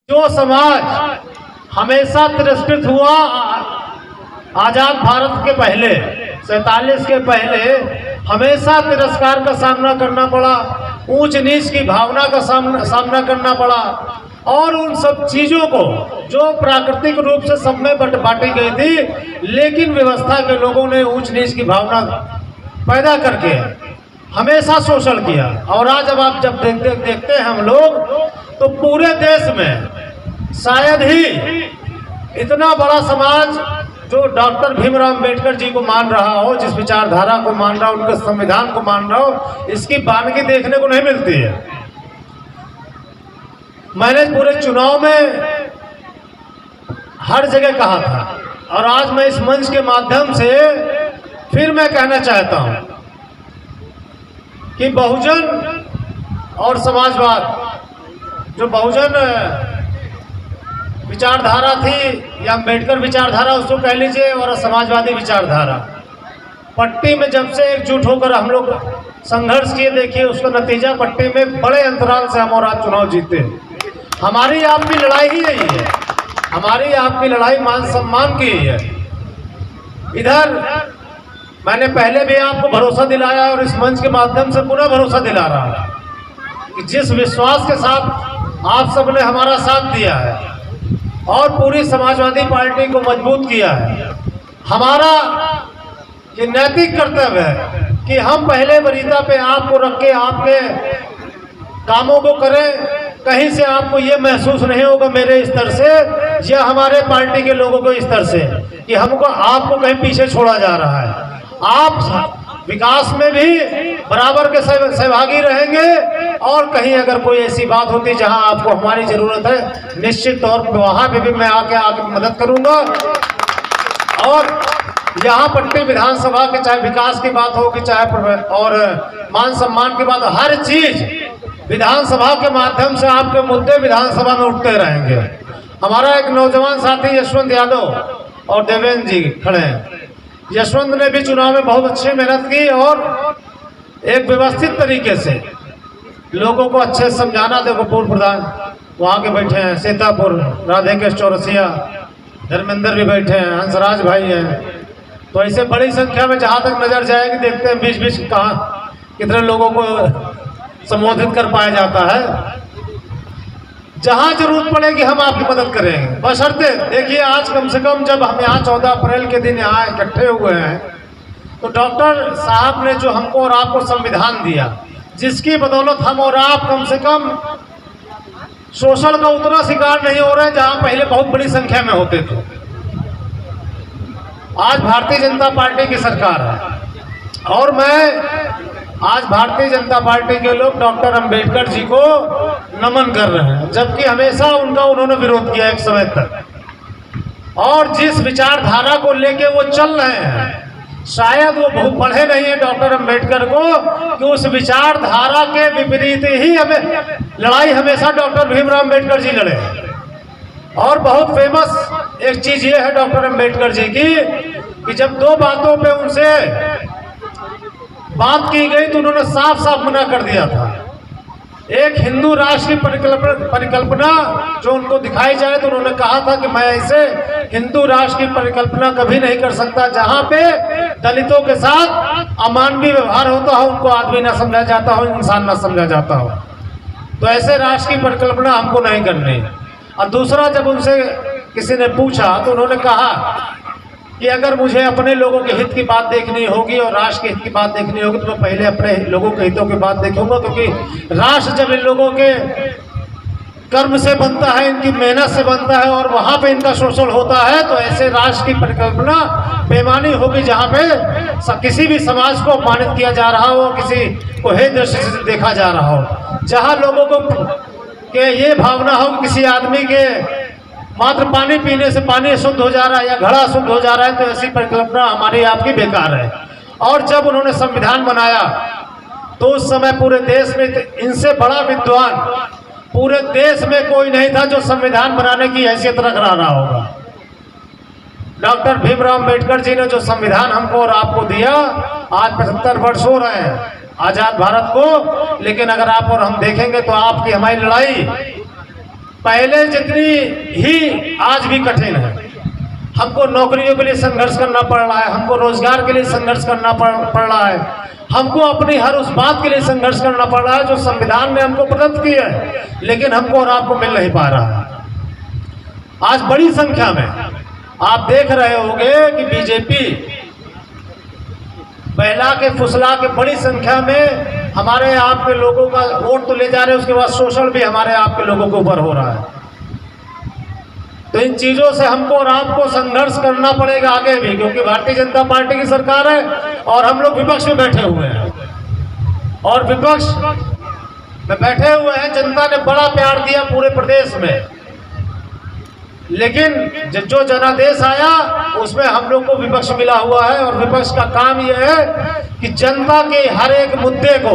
जो समाज हमेशा तिरस्कृत हुआ आजाद भारत के पहले 47 के पहले हमेशा तिरस्कार का सामना करना पड़ा, ऊंच नीच की भावना का सामना करना पड़ा और उन सब चीजों को जो प्राकृतिक रूप से सब में बांटी गई थी, लेकिन व्यवस्था के लोगों ने ऊंच नीच की भावना पैदा करके हमेशा शोषण किया। और आज जब देखते हैं हम लोग तो पूरे देश में शायद ही इतना बड़ा समाज जो डॉक्टर भीमराव अंबेडकर जी को मान रहा हो, जिस विचारधारा को मान रहा हो, उनके संविधान को मान रहा हो, इसकी बानगी देखने को नहीं मिलती है। मैंने पूरे चुनाव में हर जगह कहा था और आज मैं इस मंच के माध्यम से फिर मैं कहना चाहता हूं कि बहुजन और समाजवाद, जो बहुजन विचारधारा थी या अंबेडकर विचारधारा उसको कह लीजिए, और समाजवादी विचारधारा, पट्टी में जब से एकजुट होकर हम लोग संघर्ष किए, देखिए उसका नतीजा पट्टी में बड़े अंतराल से हम और आज चुनाव जीते। हमारी आपकी लड़ाई ही यही है, हमारी आपकी लड़ाई मान सम्मान की ही है। इधर मैंने पहले भी आपको भरोसा दिलाया और इस मंच के माध्यम से पुनः भरोसा दिला रहा हूं कि जिस विश्वास के साथ आप सबने हमारा साथ दिया है और पूरी समाजवादी पार्टी को मजबूत किया है, हमारा ये नैतिक कर्तव्य है कि हम पहले वरीयता पे आपको रख के आपके कामों को करें। कहीं से आपको ये महसूस नहीं होगा मेरे स्तर से या हमारे पार्टी के लोगों को स्तर से कि हमको आपको कहीं पीछे छोड़ा जा रहा है। आप विकास में भी बराबर के सहभागी रहेंगे और कहीं अगर कोई ऐसी बात होती जहां आपको हमारी जरूरत है, निश्चित तौर पर वहां पे भी मैं आके मदद करूंगा। और यहाँ पट्टी विधानसभा के चाहे विकास की बात हो कि चाहे और मान सम्मान की बात, हर चीज विधानसभा के माध्यम से आपके मुद्दे विधानसभा में उठते रहेंगे। हमारा एक नौजवान साथी यशवंत यादव और देवेंद्र जी खड़े हैं। यशवंत ने भी चुनाव में बहुत अच्छी मेहनत की और एक व्यवस्थित तरीके से लोगों को अच्छे से समझाना। देखो पूर्व प्रधान वहाँ के बैठे हैं, सीतापुर राधे के चौरसिया, धर्मेंद्र भी बैठे हैं, हंसराज भाई हैं। तो ऐसे बड़ी संख्या में जहाँ तक नजर जाएगी देखते हैं बीच बीच कहाँ कितने लोगों को संबोधित कर पाया जाता है। जहां जरूरत पड़ेगी हम आपकी मदद करेंगे, बशर्ते देखिए आज कम से कम जब हम यहाँ 14 अप्रैल के दिन यहाँ इकट्ठे हुए हैं तो डॉक्टर साहब ने जो हमको और आपको संविधान दिया, जिसकी बदौलत हम और आप कम से कम शोषण का उतना शिकार नहीं हो रहे हैं जहां पहले बहुत बड़ी संख्या में होते थे। आज भारतीय जनता पार्टी की सरकार है और मैं आज भारतीय जनता पार्टी के लोग डॉक्टर अंबेडकर जी को नमन कर रहे हैं, जबकि हमेशा उन्होंने विरोध किया एक समय तक। और जिस विचारधारा को लेके वो चल रहे हैं, शायद वो बहुत पढ़े नहीं है डॉक्टर अंबेडकर को कि उस विचारधारा के विपरीत ही हमें लड़ाई हमेशा डॉक्टर भीमराव अंबेडकर जी लड़े। और बहुत फेमस एक चीज ये है डॉक्टर अंबेडकर जी की कि जब दो बातों पे उनसे बात की गई तो उन्होंने साफ साफ मना कर दिया था। एक हिंदू राष्ट्र की परिकल्पना जो उनको दिखाई जाए तो उन्होंने कहा था कि मैं ऐसे हिंदू राष्ट्र की परिकल्पना कभी नहीं कर सकता जहां पे दलितों के साथ अमानवीय व्यवहार होता हो, उनको आदमी ना समझा जाता हो, इंसान ना समझा जाता हो। तो ऐसे राष्ट्र की परिकल्पना हमको नहीं करनी। और दूसरा, जब उनसे किसी ने पूछा तो उन्होंने कहा कि अगर मुझे अपने लोगों के हित की बात देखनी होगी और राष्ट्र के हित की बात देखनी होगी तो मैं पहले अपने लोगों के हितों की बात देखूंगा, क्योंकि राष्ट्र जब इन लोगों के कर्म से बनता है, इनकी मेहनत से बनता है और वहां पे इनका शोषण होता है, तो ऐसे राष्ट्र की परिकल्पना बेमानी होगी जहां पे किसी भी समाज को अपमानित किया जा रहा हो, किसी को हे दृष्टि से देखा जा रहा हो, जहां लोगों को के ये भावना हो कि किसी आदमी के मात्र पानी पीने से पानी शुद्ध हो जा रहा है या घड़ा शुद्ध हो जा रहा है, तो ऐसी परिकल्पना हमारी आपकी बेकार है। और जब उन्होंने संविधान बनाया तो उस समय पूरे देश में इनसे बड़ा विद्वान पूरे देश में कोई नहीं था जो संविधान बनाने की हैसियत रख रहा होगा। डॉक्टर भीमराव अंबेडकर जी ने जो संविधान हमको और आपको दिया, आज 75 वर्ष हो रहे हैं आजाद भारत को, लेकिन अगर आप और हम देखेंगे तो आपकी हमारी लड़ाई पहले जितनी ही आज भी कठिन है। हमको नौकरियों के लिए संघर्ष करना पड़ रहा है, हमको रोजगार के लिए संघर्ष करना पड़ रहा है, हमको अपनी हर उस बात के लिए संघर्ष करना पड़ रहा है जो संविधान ने हमको प्रदत्त की है, लेकिन हमको और आपको मिल नहीं पा रहा है। आज बड़ी संख्या में आप देख रहे होंगे कि बीजेपी बहला के फुसला के बड़ी संख्या में हमारे आपके लोगों का वोट तो ले जा रहे हैं, उसके बाद शोषण भी हमारे आपके लोगों के ऊपर हो रहा है। तो इन चीजों से हमको और आपको संघर्ष करना पड़ेगा आगे भी, क्योंकि भारतीय जनता पार्टी की सरकार है और हम लोग विपक्ष में बैठे हुए हैं और विपक्ष में बैठे हुए हैं। जनता ने बड़ा प्यार दिया पूरे प्रदेश में, लेकिन जो जनादेश आया उसमें हम लोग को विपक्ष मिला हुआ है और विपक्ष का काम यह है कि जनता के हर एक मुद्दे को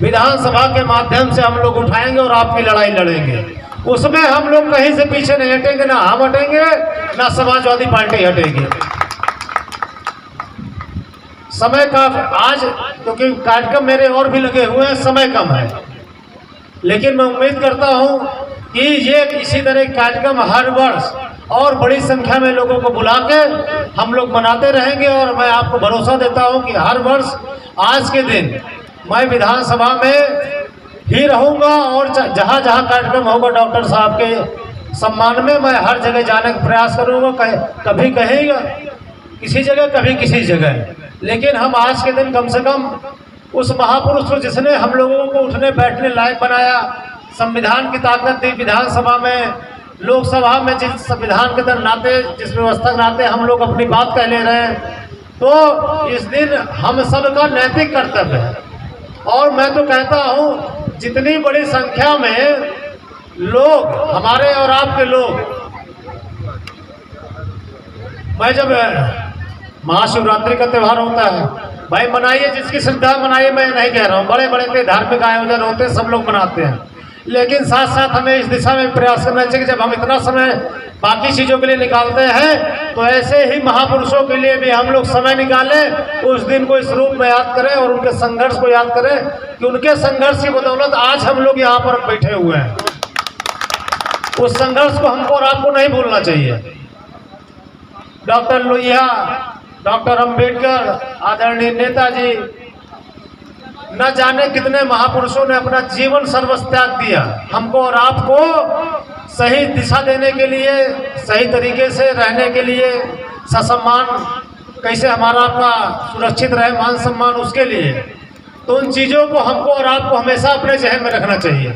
विधानसभा के माध्यम से हम लोग उठाएंगे और आपकी लड़ाई लड़ेंगे। उसमें हम लोग कहीं से पीछे नहीं हटेंगे, ना हम हटेंगे ना समाजवादी पार्टी हटेगी। समय का आज क्योंकि कार्यक्रम मेरे और भी लगे हुए हैं, समय कम है, लेकिन मैं उम्मीद करता हूं कि ये इसी तरह कार्यक्रम हर वर्ष और बड़ी संख्या में लोगों को बुला के हम लोग मनाते रहेंगे। और मैं आपको भरोसा देता हूं कि हर वर्ष आज के दिन मैं विधानसभा में ही रहूंगा और जहां जहां कार्यक्रम होगा डॉक्टर साहब के सम्मान में मैं हर जगह जाने का प्रयास करूंगा। कभी कहेगा किसी जगह, कभी किसी जगह, लेकिन हम आज के दिन कम से कम उस महापुरुष को जिसने हम लोगों को उठने बैठने लायक बनाया, संविधान की ताकत दी, विधानसभा में लोकसभा में जिस संविधान के नाते जिस व्यवस्था के नाते हम लोग अपनी बात कह ले रहे हैं, तो इस दिन हम सबका नैतिक कर्तव्य है। और मैं तो कहता हूँ जितनी बड़ी संख्या में लोग हमारे और आपके लोग, मैं जब महाशिवरात्रि का त्यौहार होता है भाई मनाइए, जिसकी श्रद्धा मनाइए, मैं नहीं कह रहा हूँ, बड़े बड़े धार्मिक आयोजन होते हैं, सब लोग मनाते हैं, लेकिन साथ साथ हमें इस दिशा में प्रयास करना चाहिए कि जब हम इतना समय बाकी चीज़ों के लिए निकालते हैं तो ऐसे ही महापुरुषों के लिए भी हम लोग समय निकालें, उस दिन को इस रूप में याद करें और उनके संघर्ष को याद करें कि उनके संघर्ष की बदौलत आज हम लोग यहाँ पर बैठे हुए हैं। उस संघर्ष को हमको और आपको नहीं भूलना चाहिए। डॉक्टर लोहिया, डॉक्टर अंबेडकर, आदरणीय नेताजी, न जाने कितने महापुरुषों ने अपना जीवन सर्वस्व त्याग दिया हमको और आपको सही दिशा देने के लिए, सही तरीके से रहने के लिए, ससम्मान कैसे हमारा आपका सुरक्षित रहे, मान सम्मान, उसके लिए। तो उन चीज़ों को हमको और आपको हमेशा अपने जहन में रखना चाहिए।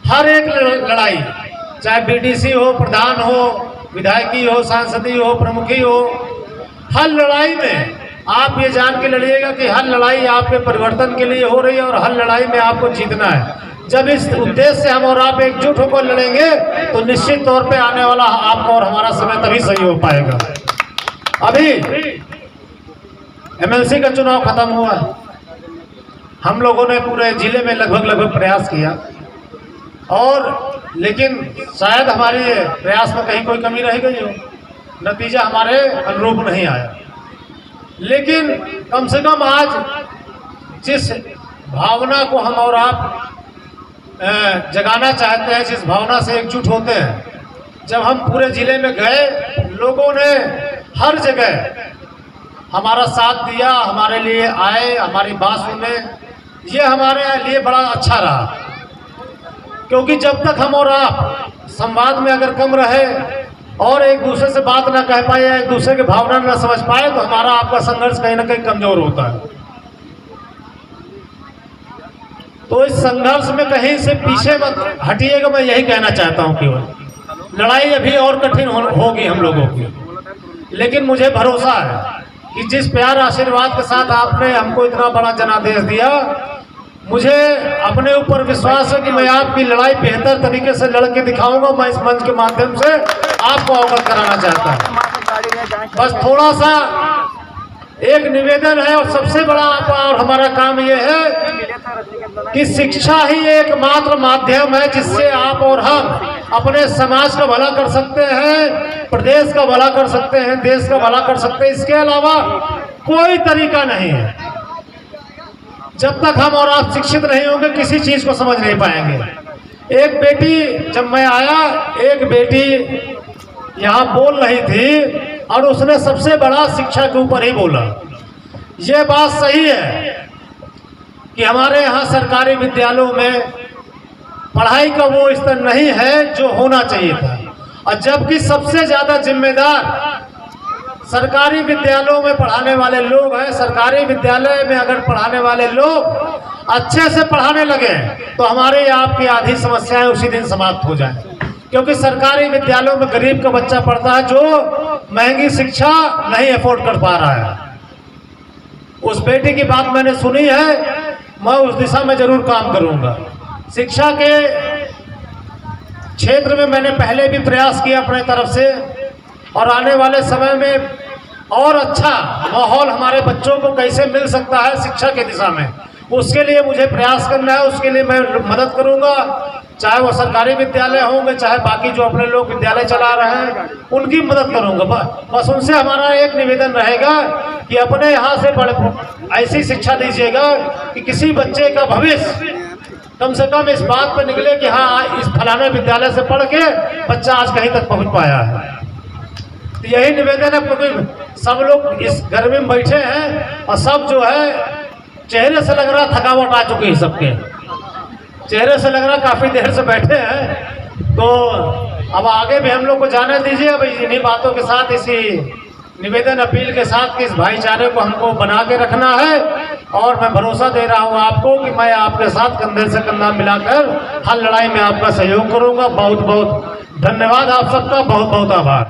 हर एक लड़ाई, चाहे बीडीसी हो, प्रधान हो, विधायकी हो, सांसदी हो, प्रमुखी हो, हर लड़ाई में आप ये जान के लड़िएगा कि हर लड़ाई आपके परिवर्तन के लिए हो रही है और हर लड़ाई में आपको जीतना है। जब इस उद्देश्य से हम और आप एकजुट होकर लड़ेंगे तो निश्चित तौर पे आने वाला आपका और हमारा समय तभी सही हो पाएगा। अभी एमएलसी का चुनाव खत्म हुआ है, हम लोगों ने पूरे जिले में लगभग प्रयास किया और लेकिन शायद हमारे प्रयास में कहीं कोई कमी रह गई हो, नतीजा हमारे अनुरूप नहीं आया। लेकिन कम से कम आज जिस भावना को हम और आप जगाना चाहते हैं, जिस भावना से एकजुट होते हैं, जब हम पूरे जिले में गए, लोगों ने हर जगह हमारा साथ दिया, हमारे लिए आए, हमारी बात सुने, ये हमारे लिए बड़ा अच्छा रहा। क्योंकि जब तक हम और आप संवाद में अगर कम रहे और एक दूसरे से बात ना कह पाए या एक दूसरे की भावना ना समझ पाए तो हमारा आपका संघर्ष कहीं ना कहीं कमजोर होता है। तो इस संघर्ष में कहीं से पीछे मत हटिएगा, मैं यही कहना चाहता हूं। केवल लड़ाई अभी और कठिन होगी हम लोगों की, लेकिन मुझे भरोसा है कि जिस प्यार आशीर्वाद के साथ आपने हमको इतना बड़ा जनादेश दिया, मुझे अपने ऊपर विश्वास है कि मैं आपकी लड़ाई बेहतर तरीके से लड़ के दिखाऊंगा। मैं इस मंच के माध्यम से आपको अवगत कराना चाहता हूं। बस थोड़ा सा एक निवेदन है और सबसे बड़ा आपका और हमारा काम यह है कि शिक्षा ही एकमात्र माध्यम है जिससे आप और हम अपने समाज का भला कर सकते हैं, प्रदेश का भला कर सकते हैं, देश का भला कर सकते हैं। इसके अलावा कोई तरीका नहीं है। जब तक हम और आप शिक्षित नहीं होंगे किसी चीज को समझ नहीं पाएंगे। एक बेटी, जब मैं आया, एक बेटी यहाँ बोल रही थी और उसने सबसे बड़ा शिक्षा के ऊपर ही बोला। ये बात सही है कि हमारे यहाँ सरकारी विद्यालयों में पढ़ाई का वो स्तर नहीं है जो होना चाहिए था, और जबकि सबसे ज़्यादा जिम्मेदार सरकारी विद्यालयों में पढ़ाने वाले लोग हैं। सरकारी विद्यालय में अगर पढ़ाने वाले लोग अच्छे से पढ़ाने लगे तो हमारे आपकी आधी समस्याएं उसी दिन समाप्त हो जाएं, क्योंकि सरकारी विद्यालयों में गरीब का बच्चा पढ़ता है जो महंगी शिक्षा नहीं अफोर्ड कर पा रहा है। उस बेटी की बात मैंने सुनी है, मैं उस दिशा में जरूर काम करूंगा। शिक्षा के क्षेत्र में मैंने पहले भी प्रयास किया अपने तरफ से, और आने वाले समय में और अच्छा माहौल हमारे बच्चों को कैसे मिल सकता है शिक्षा के दिशा में, उसके लिए मुझे प्रयास करना है। उसके लिए मैं मदद करूंगा, चाहे वो सरकारी विद्यालय होंगे, चाहे बाकी जो अपने लोग विद्यालय चला रहे हैं उनकी मदद करूंगा। बस उनसे हमारा एक निवेदन रहेगा कि अपने यहाँ से ऐसी शिक्षा दीजिएगा कि किसी बच्चे का भविष्य कम से कम इस बात पर निकले कि हाँ, इस फलाने विद्यालय से पढ़ के बच्चा आज कहीं तक पहुँच पाया है। तो यही निवेदन है, क्योंकि सब लोग इस गर्मी में बैठे हैं और सब जो है चेहरे से लग रहा थकावट आ चुकी है, सबके चेहरे से लग रहा काफ़ी देर से बैठे हैं। तो अब आगे भी हम लोग को जाने दीजिए। अब इन्हीं बातों के साथ, इसी निवेदन अपील के साथ कि इस भाईचारे को हमको बना के रखना है, और मैं भरोसा दे रहा हूँ आपको कि मैं आपके साथ कंधे से कंधा मिलाकर हर लड़ाई में आपका सहयोग करूँगा। बहुत बहुत धन्यवाद आप सबका, बहुत बहुत आभार।